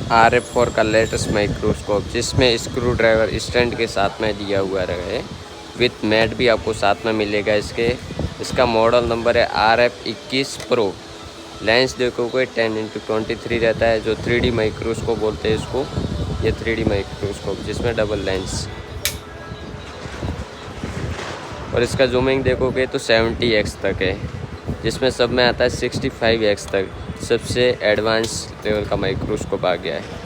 RF4 का latest microscope, जिसमें screw driver stand के साथ में दिया हुआ है, विथ मैट भी आपको साथ में मिलेगा। इसका मॉडल नंबर है RF21 प्रो। लेंस देखोगे 10x23 रहता है, जो 3D माइक्रोस्कोप बोलते हैं इसको। ये 3D माइक्रोस्कोप जिसमें डबल लेंस, और इसका जूमिंग देखोगे तो 70x तक है, जिसमें सब में आता है 65x तक। सबसे एडवांस लेवल का माइक्रोस्कोप आ गया है।